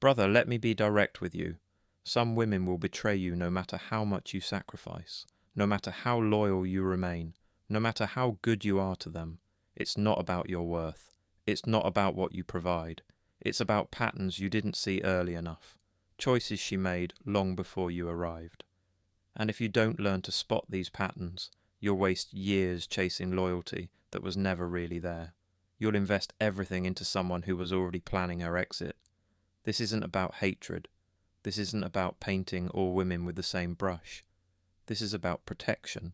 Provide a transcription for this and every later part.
Brother, let me be direct with you. Some women will betray you no matter how much you sacrifice, no matter how loyal you remain, no matter how good you are to them. It's not about your worth. It's not about what you provide. It's about patterns you didn't see early enough, choices she made long before you arrived. And if you don't learn to spot these patterns, you'll waste years chasing loyalty that was never really there. You'll invest everything into someone who was already planning her exit. This isn't about hatred. This isn't about painting all women with the same brush. This is about protection,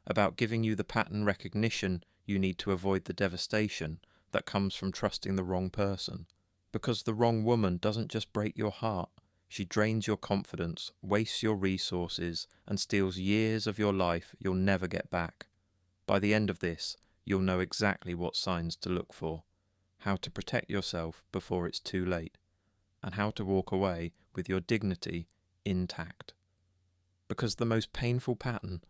about giving you the pattern recognition you need to avoid the devastation that comes from trusting the wrong person. Because the wrong woman doesn't just break your heart, she drains your confidence, wastes your resources, and steals years of your life you'll never get back. By the end of this, you'll know exactly what signs to look for, how to protect yourself before it's too late, and how to walk away with your dignity intact. Because the most painful pattern,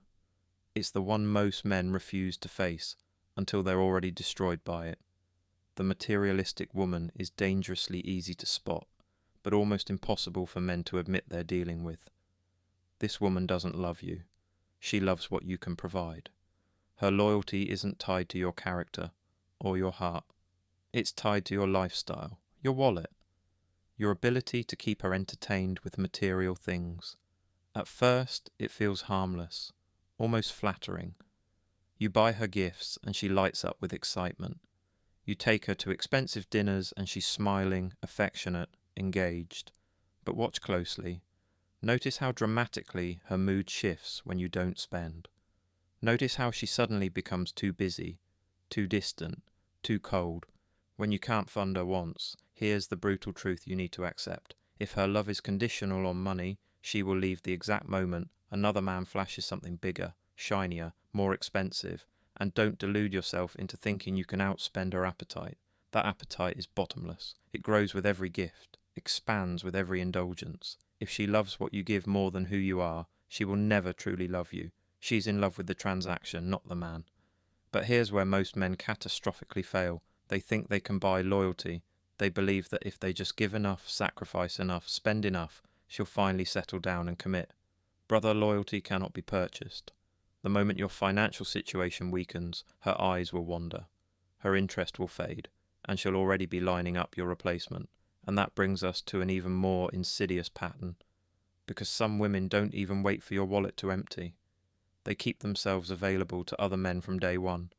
it's the one most men refuse to face until they're already destroyed by it. The materialistic woman is dangerously easy to spot, but almost impossible for men to admit they're dealing with. This woman doesn't love you. She loves what you can provide. Her loyalty isn't tied to your character or your heart. It's tied to your lifestyle, your wallet, your ability to keep her entertained with material things. At first, it feels harmless, almost flattering. You buy her gifts and she lights up with excitement. You take her to expensive dinners and she's smiling, affectionate, engaged. But watch closely. Notice how dramatically her mood shifts when you don't spend. Notice how she suddenly becomes too busy, too distant, too cold. When you can't fund her wants, here's the brutal truth you need to accept. If her love is conditional on money, she will leave the exact moment another man flashes something bigger, shinier, more expensive. And don't delude yourself into thinking you can outspend her appetite. That appetite is bottomless. It grows with every gift, expands with every indulgence. If she loves what you give more than who you are, she will never truly love you. She's in love with the transaction, not the man. But here's where most men catastrophically fail. They think they can buy loyalty. They believe that if they just give enough, sacrifice enough, spend enough, she'll finally settle down and commit. Brother, loyalty cannot be purchased. The moment your financial situation weakens, her eyes will wander. Her interest will fade, and she'll already be lining up your replacement. And that brings us to an even more insidious pattern. Because some women don't even wait for your wallet to empty. They keep themselves available to other men from day one.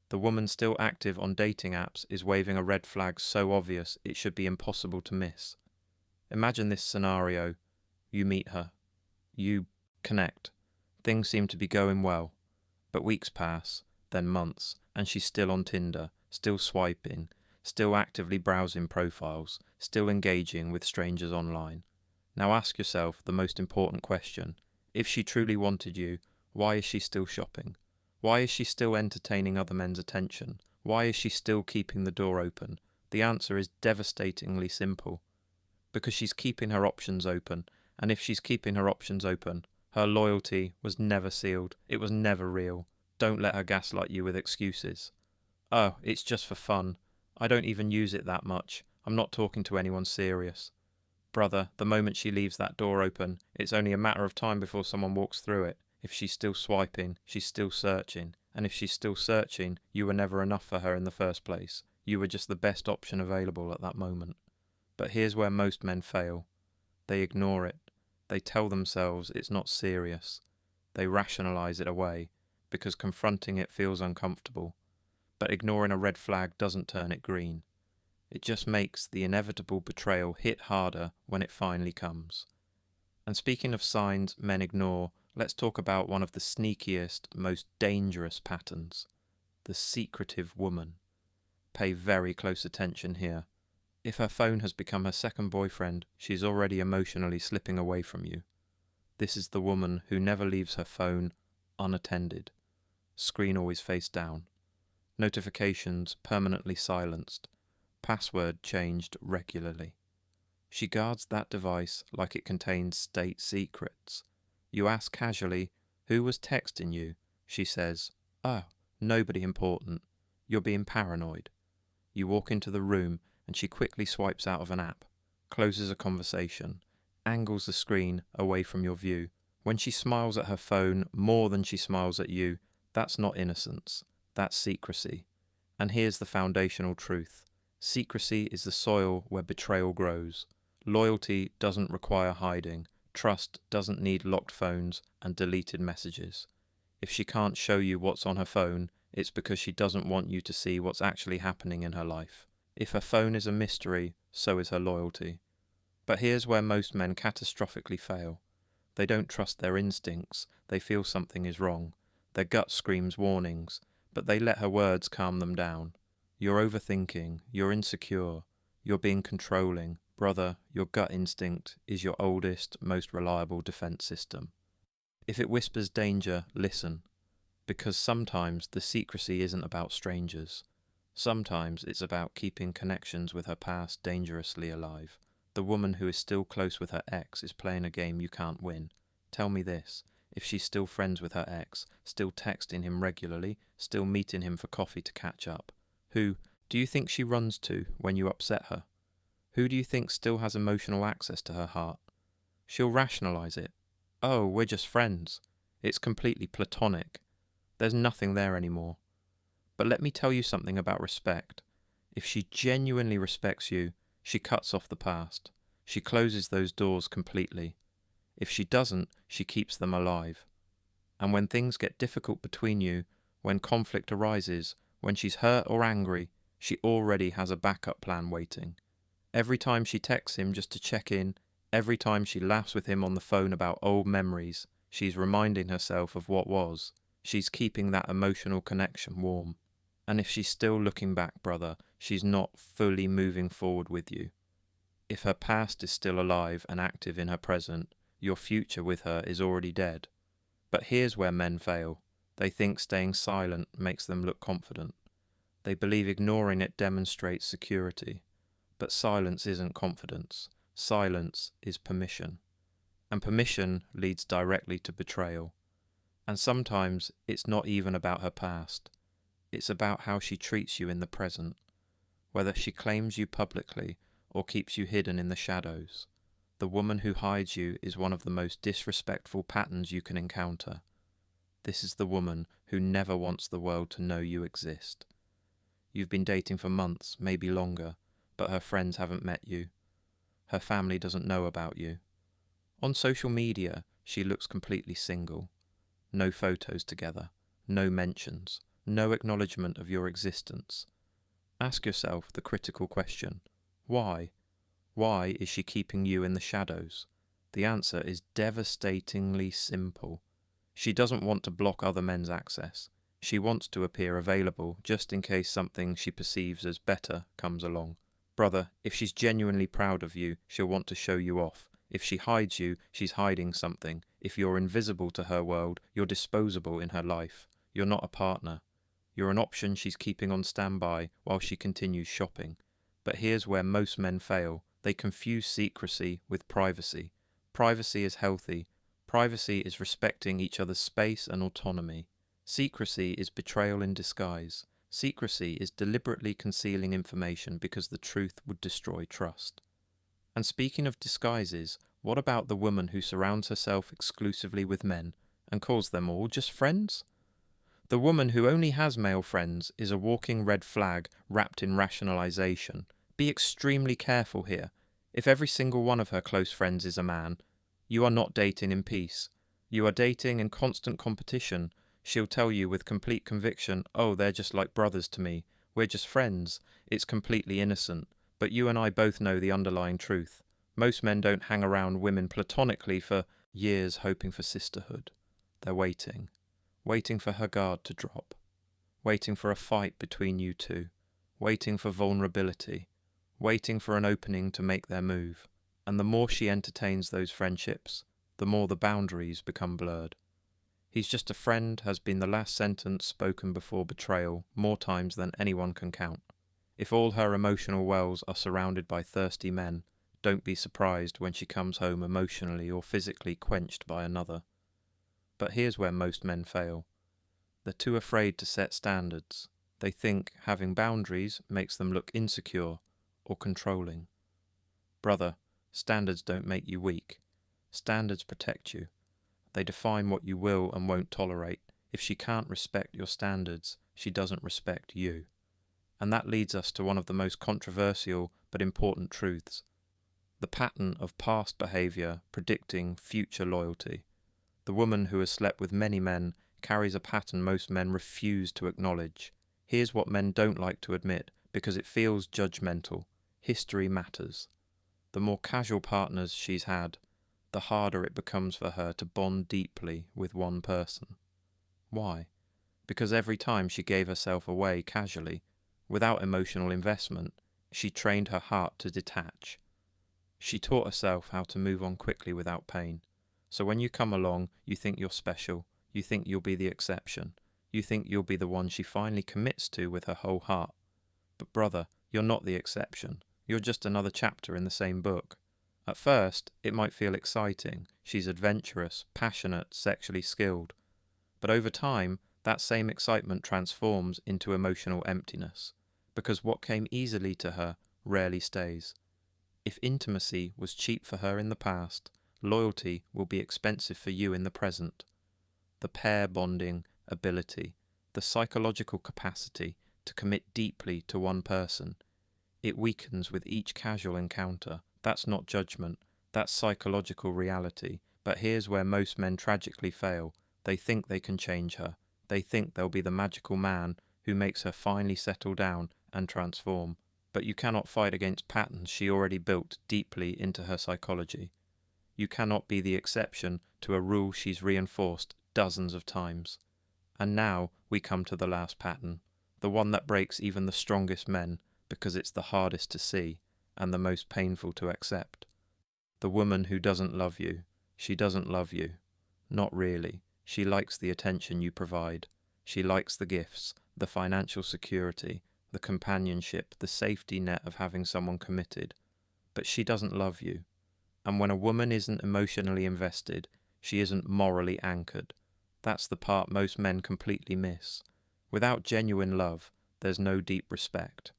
The woman still active on dating apps is waving a red flag so obvious it should be impossible to miss. Imagine this scenario. You meet her. You connect. Things seem to be going well. But weeks pass, then months, and she's still on Tinder, still swiping, still actively browsing profiles, still engaging with strangers online. Now ask yourself the most important question. If she truly wanted you, why is she still shopping? Why is she still entertaining other men's attention? Why is she still keeping the door open? The answer is devastatingly simple. Because she's keeping her options open, and if she's keeping her options open, her loyalty was never sealed. It was never real. Don't let her gaslight you with excuses. Oh, it's just for fun. I don't even use it that much. I'm not talking to anyone serious. Brother, the moment she leaves that door open, it's only a matter of time before someone walks through it. If she's still swiping, she's still searching. And if she's still searching, you were never enough for her in the first place. You were just the best option available at that moment. But here's where most men fail. They ignore it. They tell themselves it's not serious. They rationalize it away, because confronting it feels uncomfortable. But ignoring a red flag doesn't turn it green. It just makes the inevitable betrayal hit harder when it finally comes. And speaking of signs men ignore, let's talk about one of the sneakiest, most dangerous patterns. The secretive woman. Pay very close attention here. If her phone has become her second boyfriend, she's already emotionally slipping away from you. This is the woman who never leaves her phone unattended. Screen always face down. Notifications permanently silenced. Password changed regularly. She guards that device like it contains state secrets. You ask casually, "Who was texting you?" She says, "Oh, nobody important. You're being paranoid." You walk into the room and she quickly swipes out of an app. closes a conversation, angles the screen away from your view. When she smiles at her phone more than she smiles at you, that's not innocence, that's secrecy. And here's the foundational truth. Secrecy is the soil where betrayal grows. Loyalty doesn't require hiding. Trust doesn't need locked phones and deleted messages. If she can't show you what's on her phone, it's because she doesn't want you to see what's actually happening in her life. If her phone is a mystery, so is her loyalty. But here's where most men catastrophically fail. They don't trust their instincts, they feel something is wrong. Their gut screams warnings, but they let her words calm them down. You're overthinking, you're insecure, you're being controlling. Brother, your gut instinct is your oldest, most reliable defense system. If it whispers danger, listen, because sometimes the secrecy isn't about strangers. Sometimes it's about keeping connections with her past dangerously alive. The woman who is still close with her ex is playing a game you can't win. Tell me this, if she's still friends with her ex, still texting him regularly, still meeting him for coffee to catch up, who do you think she runs to when you upset her? Who do you think still has emotional access to her heart? She'll rationalize it. Oh, we're just friends. It's completely platonic. There's nothing there anymore. But let me tell you something about respect. If she genuinely respects you, she cuts off the past. She closes those doors completely. If she doesn't, she keeps them alive. And when things get difficult between you, when conflict arises, when she's hurt or angry, she already has a backup plan waiting. Every time she texts him just to check in, every time she laughs with him on the phone about old memories, she's reminding herself of what was. She's keeping that emotional connection warm. And if she's still looking back, brother, she's not fully moving forward with you. If her past is still alive and active in her present, your future with her is already dead. But here's where men fail. They think staying silent makes them look confident. They believe ignoring it demonstrates security. But silence isn't confidence. Silence is permission. And permission leads directly to betrayal. And sometimes it's not even about her past. It's about how she treats you in the present, whether she claims you publicly or keeps you hidden in the shadows. The woman who hides you is one of the most disrespectful patterns you can encounter. This is the woman who never wants the world to know you exist. You've been dating for months, maybe longer, but her friends haven't met you. Her family doesn't know about you. On social media, she looks completely single. No photos together, no mentions, no acknowledgement of your existence. Ask yourself the critical question, why? Why is she keeping you in the shadows? The answer is devastatingly simple. She doesn't want to block other men's access. She wants to appear available just in case something she perceives as better comes along. Brother, if she's genuinely proud of you, she'll want to show you off. If she hides you, she's hiding something. If you're invisible to her world, you're disposable in her life. You're not a partner. You're an option she's keeping on standby while she continues shopping. But here's where most men fail. They confuse secrecy with privacy. Privacy is healthy. Privacy is respecting each other's space and autonomy. Secrecy is betrayal in disguise. Secrecy is deliberately concealing information because the truth would destroy trust. And speaking of disguises, what about the woman who surrounds herself exclusively with men and calls them all just friends? The woman who only has male friends is a walking red flag wrapped in rationalization. Be extremely careful here. If every single one of her close friends is a man, you are not dating in peace. You are dating in constant competition. She'll tell you with complete conviction, oh, they're just like brothers to me. We're just friends. It's completely innocent. But you and I both know the underlying truth. Most men don't hang around women platonically for years hoping for sisterhood. They're waiting. Waiting for her guard to drop. Waiting for a fight between you two. Waiting for vulnerability. Waiting for an opening to make their move. And the more she entertains those friendships, the more the boundaries become blurred. He's just a friend has been the last sentence spoken before betrayal more times than anyone can count. If all her emotional wells are surrounded by thirsty men, don't be surprised when she comes home emotionally or physically quenched by another. But here's where most men fail. They're too afraid to set standards. They think having boundaries makes them look insecure or controlling. Brother, Standards don't make you weak. Standards protect you. They define what you will and won't tolerate. If she can't respect your standards, she doesn't respect you. And that leads us to one of the most controversial but important truths: the pattern of past behaviour predicting future loyalty. The woman who has slept with many men carries a pattern most men refuse to acknowledge. Here's what men don't like to admit, because it feels judgmental. History matters. The more casual partners she's had, the harder it becomes for her to bond deeply with one person. Why? Because every time she gave herself away casually, without emotional investment, she trained her heart to detach. She taught herself how to move on quickly without pain. So when you come along, you think you're special, you think you'll be the exception, you think you'll be the one she finally commits to with her whole heart. But brother, you're not the exception. You're just another chapter in the same book. At first, it might feel exciting. She's adventurous, passionate, sexually skilled. But over time, that same excitement transforms into emotional emptiness, because what came easily to her rarely stays. If intimacy was cheap for her in the past, loyalty will be expensive for you in the present. The pair bonding ability, the psychological capacity to commit deeply to one person, it weakens with each casual encounter. That's not judgment, that's psychological reality. But here's where most men tragically fail. They think they can change her. They think they'll be the magical man who makes her finally settle down and transform. But you cannot fight against patterns she already built deeply into her psychology. You cannot be the exception to a rule she's reinforced dozens of times. And now we come to the last pattern, the one that breaks even the strongest men, because it's the hardest to see and the most painful to accept. The woman who doesn't love you, she doesn't love you. Not really. She likes the attention you provide. She likes the gifts, the financial security, the companionship, the safety net of having someone committed. But she doesn't love you. And when a woman isn't emotionally invested, she isn't morally anchored. That's the part most men completely miss. Without genuine love, there's no deep respect.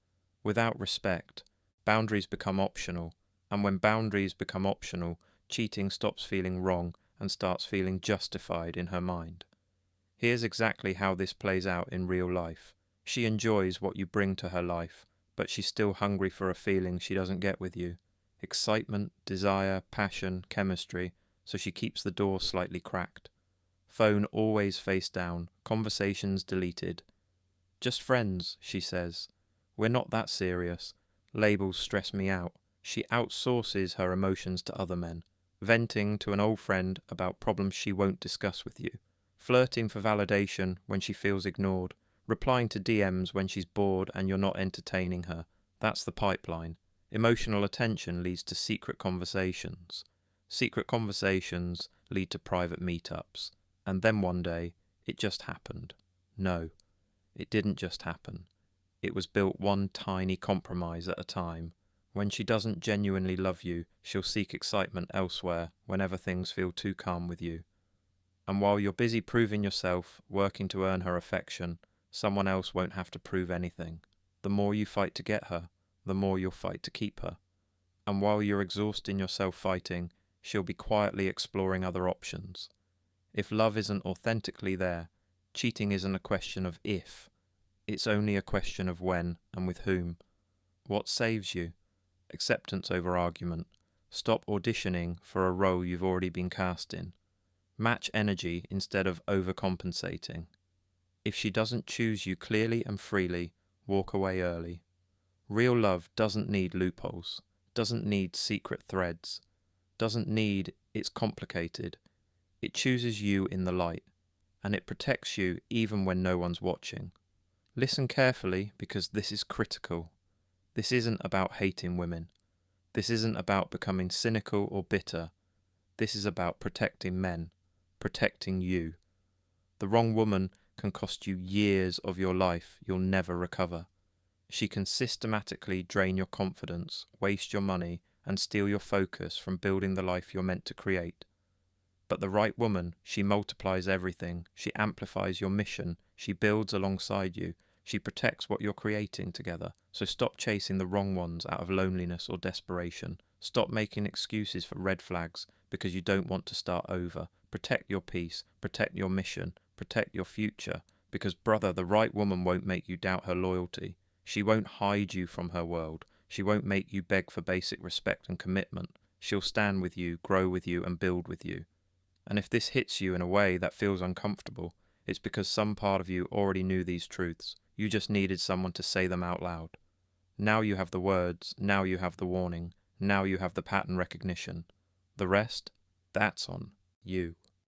Without respect, boundaries become optional. And when boundaries become optional, cheating stops feeling wrong and starts feeling justified in her mind. Here's exactly how this plays out in real life. She enjoys what you bring to her life, but she's still hungry for a feeling she doesn't get with you. Excitement, desire, passion, chemistry, so she keeps the door slightly cracked. Phone always face down, conversations deleted. Just friends, she says. We're not that serious. Labels stress me out. She outsources her emotions to other men, venting to an old friend about problems she won't discuss with you, flirting for validation when she feels ignored, replying to DMs when she's bored and you're not entertaining her. That's the pipeline. Emotional attention leads to secret conversations. Secret conversations lead to private meetups. And then one day, it just happened. No, it didn't just happen. It was built one tiny compromise at a time. When she doesn't genuinely love you, she'll seek excitement elsewhere whenever things feel too calm with you. And while you're busy proving yourself, working to earn her affection, someone else won't have to prove anything. The more you fight to get her, the more you'll fight to keep her. And while you're exhausting yourself fighting, she'll be quietly exploring other options. If love isn't authentically there, cheating isn't a question of if. It's only a question of when and with whom. What saves you? Acceptance over argument. Stop auditioning for a role you've already been cast in. Match energy instead of overcompensating. If she doesn't choose you clearly and freely, walk away early. Real love doesn't need loopholes, doesn't need secret threads, doesn't need it's complicated. It chooses you in the light, and it protects you even when no one's watching. Listen carefully, because this is critical. This isn't about hating women. This isn't about becoming cynical or bitter. This is about protecting men, protecting you. The wrong woman can cost you years of your life you'll never recover. She can systematically drain your confidence, waste your money, and steal your focus from building the life you're meant to create. But the right woman, she multiplies everything. She amplifies your mission. She builds alongside you. She protects what you're creating together. So stop chasing the wrong ones out of loneliness or desperation. Stop making excuses for red flags because you don't want to start over. Protect your peace, protect your mission, protect your future, because, brother, the right woman won't make you doubt her loyalty. She won't hide you from her world. She won't make you beg for basic respect and commitment. She'll stand with you, grow with you, and build with you. And if this hits you in a way that feels uncomfortable, it's because some part of you already knew these truths. You just needed someone to say them out loud. Now you have the words, now you have the warning, now you have the pattern recognition. The rest, that's on you.